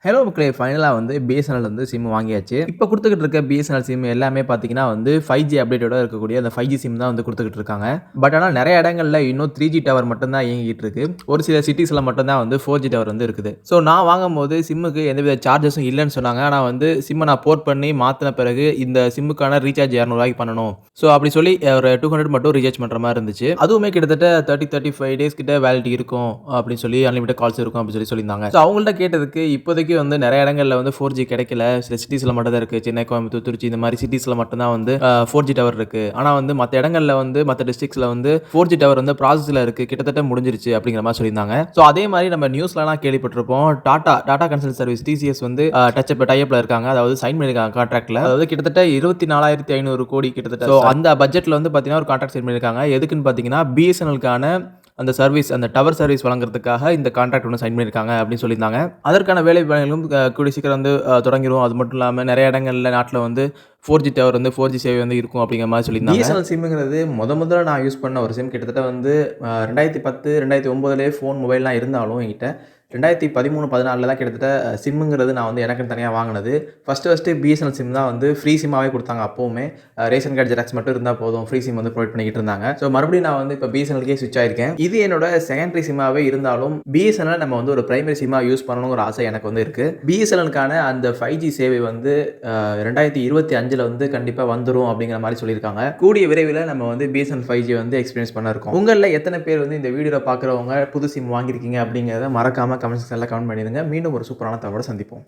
Hello மக்களே! ஃபைனலா வந்து பிஎஸ்என்எல் வந்து சிம் வாங்கியாச்சு. இப்ப குடுத்துக்கிட்டு இருக்க பிஎஸ்என்எல் சிம் எல்லாமே பார்த்தீங்கன்னா வந்து 5G அப்டேட்டோட இருக்கக்கூடிய அந்த 5G சிம் தான் வந்து குடுத்துக்கிட்டு இருக்காங்க. பட் ஆனா நெறைய இடங்கள்ல இன்னும் 3G டவர் மட்டும் தான் இயங்கிட்டு இருக்கு. ஒரு சில சிட்டீஸ்ல மட்டும் தான் வந்து 4G டவர் வந்து இருக்குது. ஸோ நான் வாங்கும்போது சிம்முக்கு எந்தவித சார்ஜஸும் இல்லன்னு சொன்னாங்க. ஆனா வந்து சிம்ம நான் போர்ட் பண்ணி மாத்துன பிறகு இந்த சிம்முக்கான ரீசார்ஜ் ரூ. 200 பண்ணணும். ஸோ அப்படி சொல்லி ஒரு 200 மட்டும் ரீசார்ஜ் பண்ற மாரி இருந்துச்சு. அதுவுமே கிட்டத்தட்ட 35 டேஸ் கிட்ட வேலிடிட்டி இருக்கும் அப்படின்னு சொல்லி அன்லிமிட்டட் கால்ஸ் இருக்கும் அப்படின்னு சொல்லி சொல்லியிருந்தாங்க. ஸோ அவங்கள்ட்ட கேட்டதுக்கு இப்போதைக்கு வந்து நிறைய இடங்கள்ல வந்து 4G கிடைக்கல. சில சிட்டீஸ்ல மட்டும் தான் இருக்கு. சென்னை, கோயம்புத்தூர், திருச்சி இந்த மாதிரி சிட்டீஸ்ல மட்டும் தான் வந்து 4G டவர் இருக்கு. ஆனா வந்து மத்த இடங்கள்ல வந்து மத்த டிஸ்ட்ரிக்ட்ஸ்ல வந்து 4G டவர் வந்து ப்ராசஸ்ல இருக்கு. கிட்டத்தட்ட முடிஞ்சிருச்சு அப்படிங்கிற மாதிரி சொல்லியிருந்தாங்க. ஸோ அதே மாதிரி நம்ம நியூஸ்லலாம் கேள்விப்பட்டிருப்போம். டாடா கன்சல்ட் சர்வீஸ் டிசிஎஸ் வந்து டைப்ல இருக்காங்க. அதாவது சைன் பண்ணிருக்காங்க கான்ட்ராக்ட்ல. அதாவது கிட்டத்தட்ட 24,500 கோடி கிட்டத்தட்ட. ஸோ அந்த பட்ஜெட்ல வந்து பாத்தீங்கன்னா ஒரு கான்ட்ராக்ட் சைன் பண்ணிருக்காங்க. எதுக்குன்னு பாத்தீங்கன்னா பிஎஸ்என்எல்கான அந்த சர்வீஸ் அந்த டவர் சர்வீஸ் வழங்குறதுக்காக இந்த கான்ட்ராக்ட் ஒன்று சைன் பண்ணியிருக்காங்க அப்படின்னு சொல்லியிருந்தாங்க. அதற்கான வேலைப்பாடுகளும் கூடிய சீக்கிரம் வந்து தொடங்கிரும். அது மட்டும் இல்லாமல் நிறைய இடங்கள்ல நாட்டில் வந்து 4G டவர் வந்து 4G சேவை வந்து இருக்கும் அப்படிங்கிற மாதிரி சொல்லியிருந்தாங்க. பிஎஸ்என்எல் சிம்ங்கிறது முதல்ல நான் யூஸ் பண்ண ஒரு சிம் கிட்டத்தட்ட வந்து 2010 2009 ஃபோன் மொபைல்லாம் இருந்தாலும் என்கிட்ட 2013 14 தான் கிட்டத்தட்ட சிம்முங்கிறது நான் வந்து எனக்குன்னு தனியாக வாங்கினது. ஃபஸ்ட்டு பிஎஸ்என்எல் சிம் தான் வந்து ஃப்ரீ சிம்மாகவே கொடுத்தாங்க. அப்போவுமே ரேஷன் கார்டு ஜெராக்ஸ் மட்டும் இருந்தால் போதும், ஃப்ரீ சிம் வந்து ப்ரொவைட் பண்ணிக்கிட்டு இருந்தாங்க. ஸோ மறுபடியும் நான் வந்து இப்போ பிஎஸ்என்எல்கே ஸ்விட்ச் ஆயிருக்கேன். இது என்னோட செகண்டரி சிம்மாகவே இருந்தாலும் பிஎஸ்என்எல் நம்ம வந்து ஒரு பிரைமரி சிம்மாக யூஸ் பண்ணணுங்கிற ஆசை எனக்கு வந்து இருக்குது. பிஎஸ்என்எல்கான அந்த 5G சேவை வந்து 2025 வந்து கண்டிப்பாக வந்துடும் அப்படிங்கிற மாதிரி சொல்லியிருக்காங்க. கூடிய விரைவில் நம்ம வந்து பிஎஸ்என்எல் 5G வந்து எக்ஸ்பீரியன்ஸ் பண்ண இருக்கோம். உங்களில் எத்தனை பேர் வந்து இந்த வீடியோவில் பார்க்குறவங்க புது சிம் வாங்கியிருக்கீங்க அப்படிங்கிறத மறக்காம கமெண்ட் செக்ஷன்ல கமெண்ட் பண்ணிடுங்க. மீண்டும் ஒரு சூப்பரான தகவலோட சந்திப்போம்.